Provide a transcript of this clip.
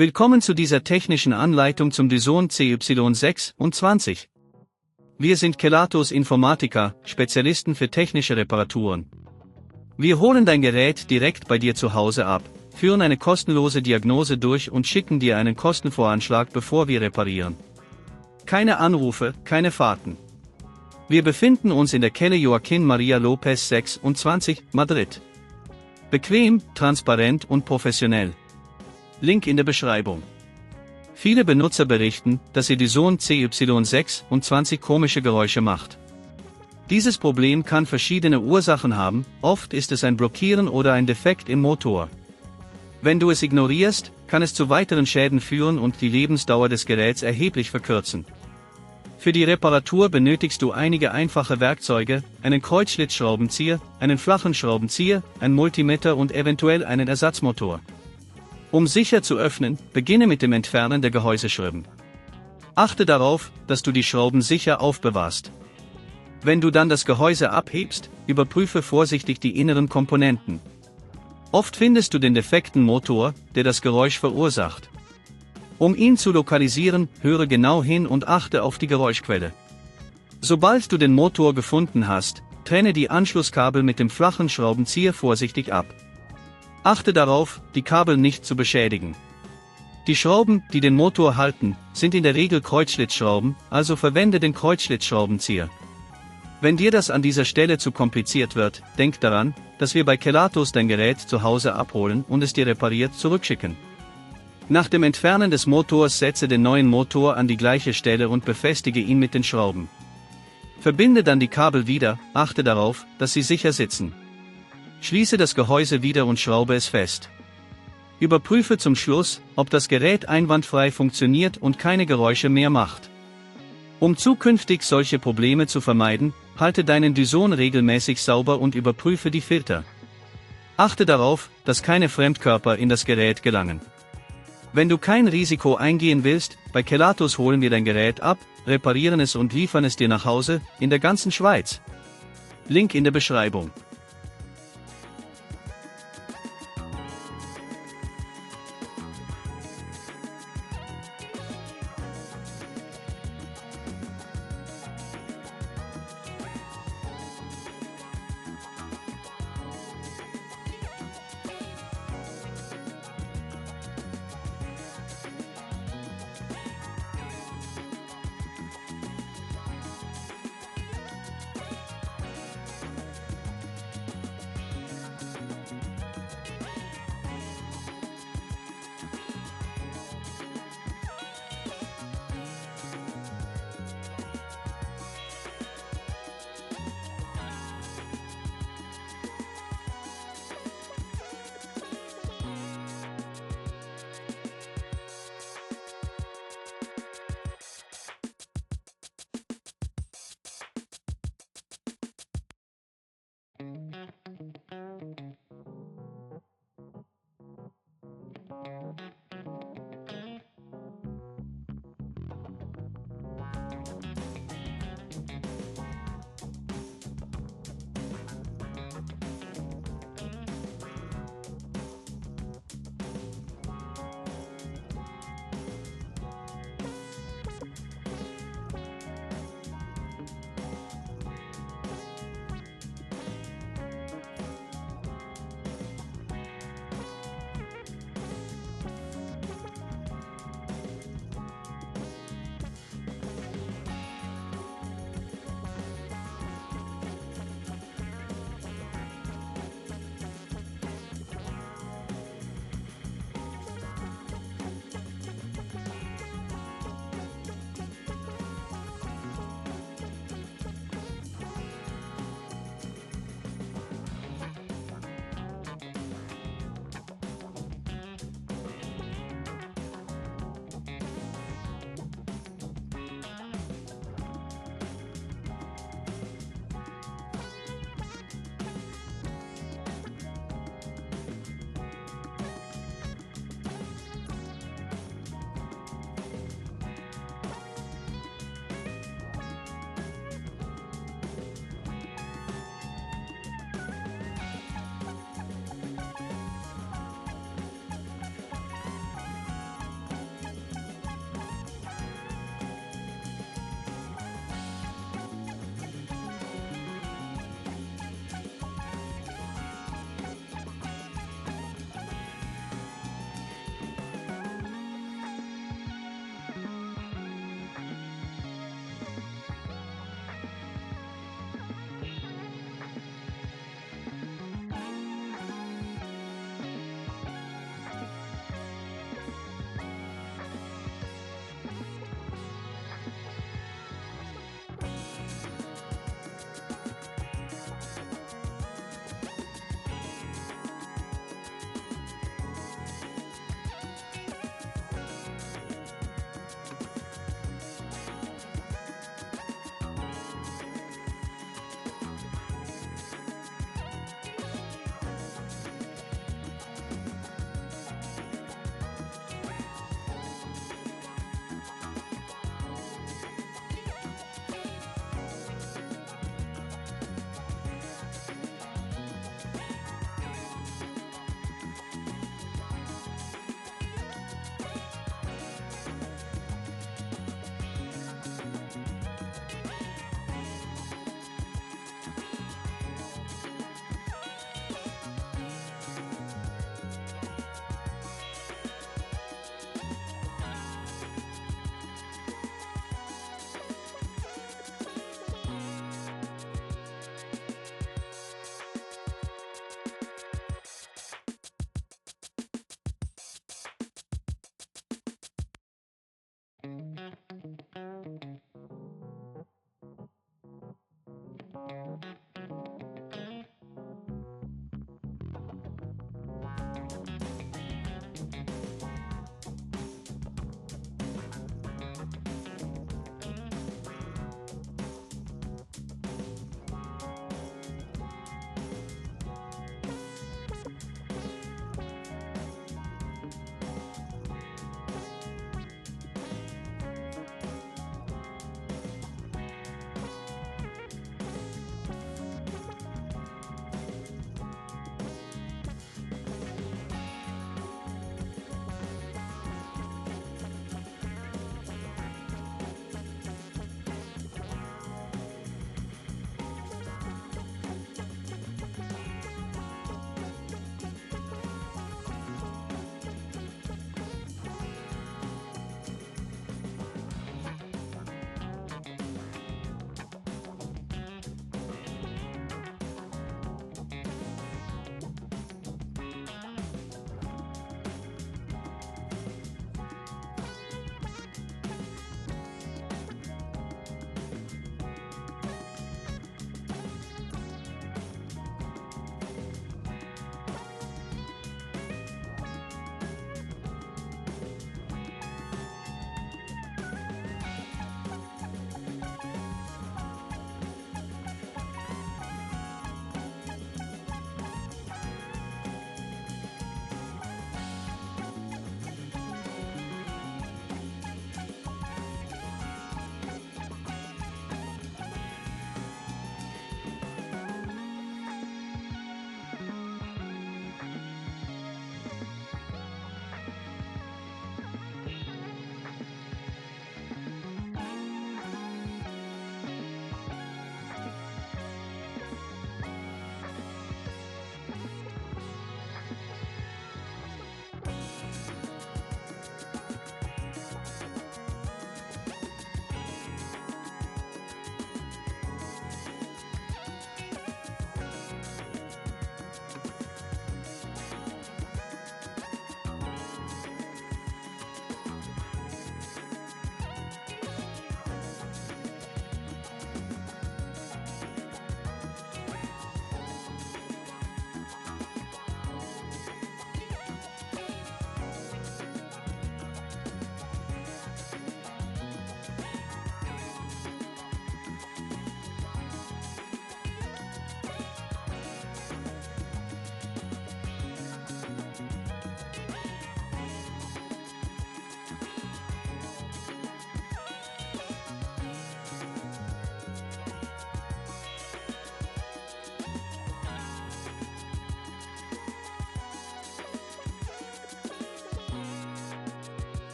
Willkommen zu dieser technischen Anleitung zum Dyson CY26. Wir sind Kelatos Informática, Spezialisten für technische Reparaturen. Wir holen dein Gerät direkt bei dir zu Hause ab, führen eine kostenlose Diagnose durch und schicken dir einen Kostenvoranschlag, bevor wir reparieren. Keine Anrufe, keine Fahrten. Wir befinden uns in der Calle Joaquín María López 26, Madrid. Bequem, transparent und professionell. Link in der Beschreibung. Viele Benutzer berichten, dass ihr Dyson CY26 komische Geräusche macht. Dieses Problem kann verschiedene Ursachen haben, oft ist es ein Blockieren oder ein Defekt im Motor. Wenn du es ignorierst, kann es zu weiteren Schäden führen und die Lebensdauer des Geräts erheblich verkürzen. Für die Reparatur benötigst du einige einfache Werkzeuge, einen Kreuzschlitzschraubenzieher, einen flachen Schraubenzieher, ein Multimeter und eventuell einen Ersatzmotor. Um sicher zu öffnen, beginne mit dem Entfernen der Gehäuseschrauben. Achte darauf, dass du die Schrauben sicher aufbewahrst. Wenn du dann das Gehäuse abhebst, überprüfe vorsichtig die inneren Komponenten. Oft findest du den defekten Motor, der das Geräusch verursacht. Um ihn zu lokalisieren, höre genau hin und achte auf die Geräuschquelle. Sobald du den Motor gefunden hast, trenne die Anschlusskabel mit dem flachen Schraubenzieher vorsichtig ab. Achte darauf, die Kabel nicht zu beschädigen. Die Schrauben, die den Motor halten, sind in der Regel Kreuzschlitzschrauben, also verwende den Kreuzschlitzschraubenzieher. Wenn dir das an dieser Stelle zu kompliziert wird, denk daran, dass wir bei Kelatos dein Gerät zu Hause abholen und es dir repariert zurückschicken. Nach dem Entfernen des Motors setze den neuen Motor an die gleiche Stelle und befestige ihn mit den Schrauben. Verbinde dann die Kabel wieder, achte darauf, dass sie sicher sitzen. Schließe das Gehäuse wieder und schraube es fest. Überprüfe zum Schluss, ob das Gerät einwandfrei funktioniert und keine Geräusche mehr macht. Um zukünftig solche Probleme zu vermeiden, halte deinen Dyson regelmäßig sauber und überprüfe die Filter. Achte darauf, dass keine Fremdkörper in das Gerät gelangen. Wenn du kein Risiko eingehen willst, bei Kelatos holen wir dein Gerät ab, reparieren es und liefern es dir nach Hause, in der ganzen Schweiz. Link in der Beschreibung.